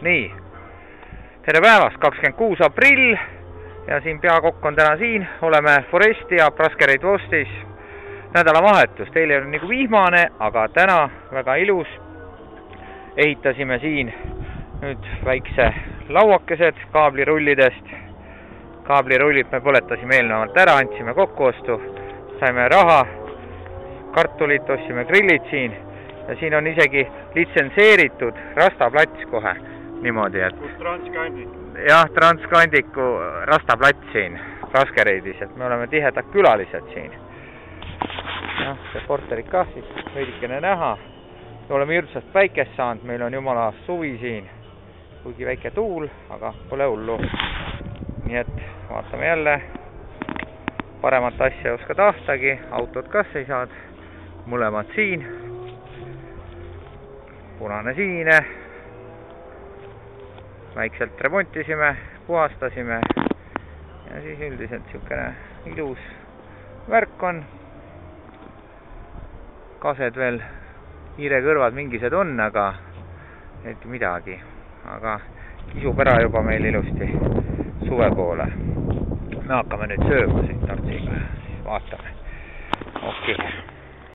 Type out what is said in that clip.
Nii, tere päevast, 26. aprill ja siin peakokk on täna siin, oleme Foresti ja Braskereid Vostis nädalavahetust. Eile oli nagu vihmane, aga täna väga ilus. Ehitasime siin nüüd väikse lauakesed kaablirullidest. Kaablirullid me põletasime eelnevalt ära, andsime kokkuostu, saime raha, kartulit, ostsime grillid siin ja siin on isegi litsenseeritud rastaplats kohe. Niimoodi, et Transkandik. Jah, Transkandiku rastaplats siin Braskereidis, et me oleme tihedad külalised siin. Jah, reporterid ka siis veidikene näha. Oleme hirmsast päikest saanud, meil on jumala suvi siin, kuigi väike tuul, aga pole hullu. Nii et vaatame jälle, paremat asja ei oska tahtagi, autod kas ei saad, mõlemad siin, punane sinine. Väikselt remontisime, puhastasime ja siis üldiselt niisugune ilus värk on. Kased veel, hiirekõrvad mingised on, aga et midagi. Aga kisub ära juba meil ilusti suve poole. Me hakkame nüüd sööma siin Tartsiga ja siis vaatame. Okei.